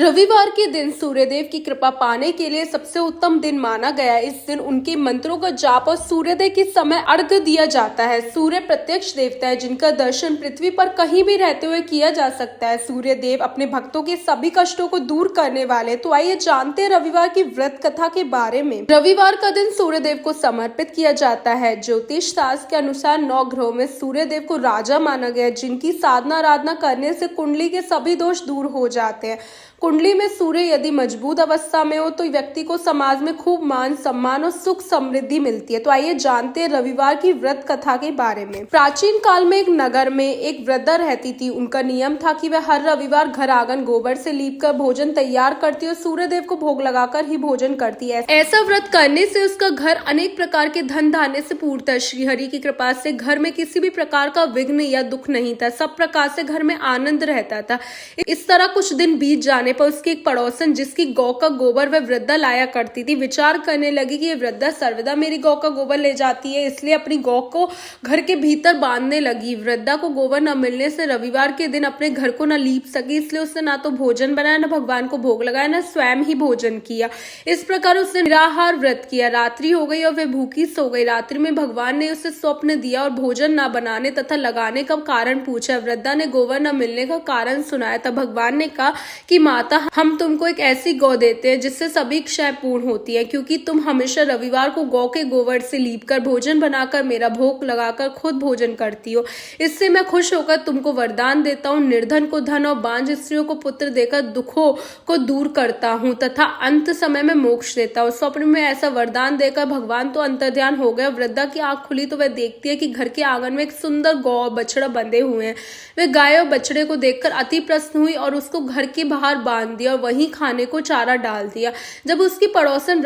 रविवार के दिन सूर्यदेव की कृपा पाने के लिए सबसे उत्तम दिन माना गया है। इस दिन उनके मंत्रों का जाप और सूर्योदय के समय अर्घ्य दिया जाता है। सूर्य प्रत्यक्ष देवता है जिनका दर्शन पृथ्वी पर कहीं भी रहते हुए किया जा सकता है। सूर्यदेव अपने भक्तों के सभी कष्टों को दूर करने वाले। तो आइए जानते हैं रविवार की व्रत कथा के बारे में। रविवार का दिन सूर्यदेव को समर्पित किया जाता है। ज्योतिष शास्त्र के अनुसार 9 ग्रहों में सूर्यदेव को राजा माना गया, जिनकी साधना आराधना करने से कुंडली के सभी दोष दूर हो जाते हैं। कुंडली में सूर्य यदि मजबूत अवस्था में हो तो व्यक्ति को समाज में खूब मान सम्मान और सुख समृद्धि मिलती है। तो आइए जानते हैं रविवार की व्रत कथा के बारे में। प्राचीन काल में एक नगर में एक वृद्धा रहती थी। उनका नियम था कि वह हर रविवार घर आंगन गोबर से लीपकर भोजन तैयार करती और सूर्यदेव को भोग लगाकर ही भोजन करती है। ऐसा व्रत करने से उसका घर अनेक प्रकार के धन धान्य से पूर्ता। श्रीहरि की कृपा से घर में किसी भी प्रकार का विघ्न या दुख नहीं था। सब प्रकार से घर में आनंद रहता था। इस तरह कुछ दिन बीत जाने पर उसकी एक पड़ोसन, जिसकी गौ का गोबर वह वृद्धा लाया करती थी, विचार करने लगी कि ये वृद्धा सर्वदा मेरी गौ का गोबर ले जाती है, इसलिए अपनी गौ को घर के भीतर बांधने लगी। वृद्धा को गोबर न मिलने से रविवार के दिन अपने घर को न लीप सकी, इसलिए उसने ना तो भोजन बनाया, न भगवान को भोग लगाया, न स्वयं ही भोजन किया। इस प्रकार उसने निराहार व्रत किया। रात्रि हो गई और वह भूखी सो गई। रात्रि में भगवान ने उसे स्वप्न दिया और भोजन न बनाने तथा लगाने का कारण पूछा। वृद्धा ने गोबर न मिलने का कारण सुनाया। तब भगवान ने कहा कि माता, हम तुमको एक ऐसी गौ देते हैं जिससे सभी क्षय पूर्ण होती है, क्योंकि तुम हमेशा रविवार को गौ के गोबर से लीपकर भोजन बनाकर मेरा भोग लगाकर खुद भोजन करती हो। इससे मैं खुश होकर तुमको वरदान देता हूँ। निर्धन को धन और बांझ स्त्रियों को पुत्र देकर दुखों को दूर करता हूँ तथा अंत समय में मोक्ष देता हूँ। स्वप्न में ऐसा वरदान देकर भगवान तो अंतर्ध्यान हो गया। वृद्धा की आंख खुली तो वह देखती है कि घर के आंगन में एक सुंदर गौ और बछड़ा बंधे हुए हैं। वह गाय और बछड़े को देखकर अति प्रसन्न हुई और उसको घर के बाहर बांध दिया और वहीं खाने को चारा डाल दिया। जब उसकी पड़ोसन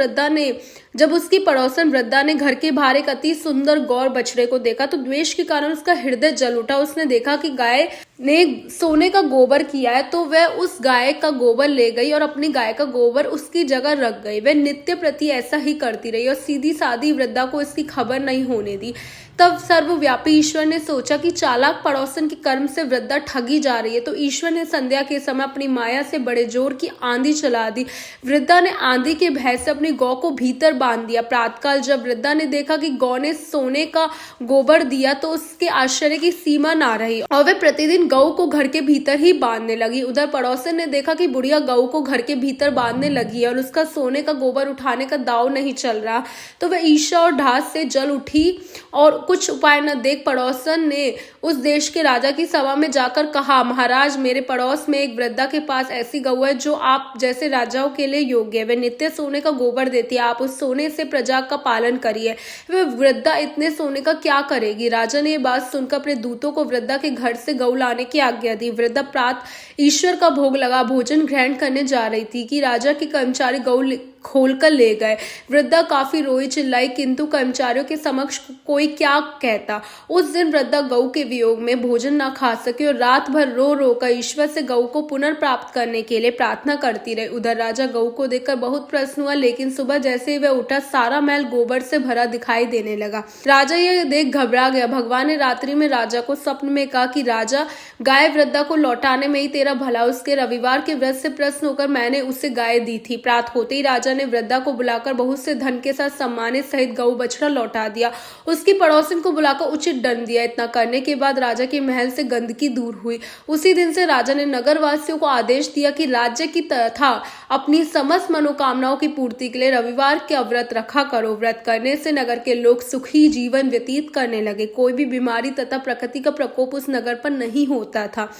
वृद्धा ने घर के बाहर एक अति सुंदर गौ बछड़े को देखा तो द्वेष के कारण उसका हृदय जल उठा। उसने देखा कि गाय ने सोने का गोबर किया है, तो वह उस गाय का गोबर ले गई और अपनी गाय का गोबर उसकी जगह रख गई। वह नित्य प्रति ऐसा ही करती रही और सीधी सादी वृद्धा को इसकी खबर नहीं होने दी। तब सर्वव्यापी ईश्वर ने सोचा कि चालाक पड़ोसन के कर्म से वृद्धा ठगी जा रही है, तो ईश्वर ने संध्या के समय अपनी माया से बड़े जोर की आंधी चला दी। वृद्धा ने आंधी के भय से अपनी गौ को भीतर बांध दिया। प्रातःकाल जब वृद्धा ने देखा कि गौ ने सोने का गोबर दिया तो उसके आश्चर्य की सीमा ना रही और वह प्रतिदिन गौ को घर के भीतर ही बांधने लगी। उधर पड़ोसन ने देखा कि बुढ़िया गौ को घर के भीतर बांधने लगी है और उसका सोने का गोबर उठाने का दाव नहीं चल रहा, तो वह ईर्ष्या और ढास से जल उठी और कुछ उपाय न देख पड़ोसन ने उस देश के राजा की सभा में जाकर कहा, महाराज, मेरे पड़ोस में एक वृद्धा के पास ऐसी गौ है जो आप जैसे राजाओं के लिए योग्य है। वह नित्य सोने का गोबर देती है। आप उस सोने से प्रजा का पालन करिए। वह वृद्धा इतने सोने का क्या करेगी? राजा ने यह बात सुनकर अपने दूतों को वृद्धा के घर से गौ लाने की आज्ञा दी। वृद्धा प्रातः ईश्वर का भोग लगा भोजन ग्रहण करने जा रही थी कि राजा के कर्मचारी गौ खोलकर ले गए। वृद्धा काफी रोई चिल्लाई, किंतु कर्मचारियों के समक्ष कोई क्या कहता। उस दिन वृद्धा गौ के वियोग में भोजन न खा सके और रात भर रो रो कर ईश्वर से गौ को पुनर्प्राप्त करने के लिए प्रार्थना करती रही। उधर राजा गौ को देखकर बहुत प्रसन्न हुआ, लेकिन सुबह जैसे ही वह उठा सारा महल गोबर से भरा दिखाई देने लगा। राजा यह देख घबरा गया। भगवान ने रात्रि में राजा को स्वप्न में कहा कि राजा, गाय वृद्धा को लौटाने में ही तेरा भला। उसके रविवार के व्रत से प्रसन्न होकर मैंने उसे गाय दी थी। प्रातः होते ही राजा ने वृद्धा को बुलाकर बहुत से धन के साथ सम्मानित सहित गौ बछड़ा लौटा दिया। उसकी पड़ोसन को बुलाकर उचित दंड दिया। इतना करने के बाद राजा के महल से गंदगी दूर हुई। उसी दिन से राजा ने नगर वासियों को आदेश दिया कि राज्य की तथा अपनी समस्त मनोकामनाओं की पूर्ति के लिए रविवार के व्रत रखा करो। व्रत करने से नगर के लोग सुखी जीवन व्यतीत करने लगे। कोई भी बीमारी तथा प्रकृति का प्रकोप उस नगर पर नहीं होता था।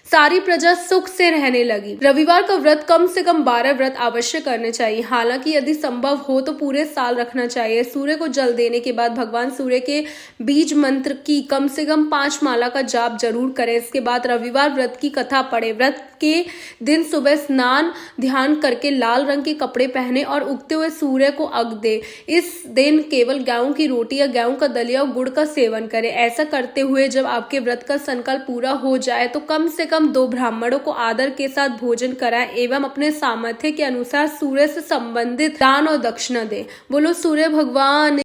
सारी प्रजा सुख से रहने लगी। रविवार का व्रत कम से कम 12 व्रत अवश्य करने चाहिए। हालांकि यदि संभव हो तो पूरे साल रखना चाहिए। सूर्य को जल देने के बाद भगवान सूर्य के बीज मंत्र की कम से कम 5 माला का जाप जरूर करें। इसके बाद रविवार व्रत की कथा पढ़े। व्रत के दिन सुबह स्नान ध्यान करके लाल रंग के कपड़े पहने और उगते हुए सूर्य को अर्घ्य दे। इस दिन केवल गेहूं की रोटी या गेहूं का दलिया और गुड़ का सेवन करें। ऐसा करते हुए जब आपके व्रत का संकल्प पूरा हो जाए तो कम से कम 2 ब्राह्मणों को आदर के साथ भोजन कराएं एवं अपने सामर्थ्य के अनुसार सूर्य से संबंधित दान और दक्षिणा दें। बोलो सूर्य भगवान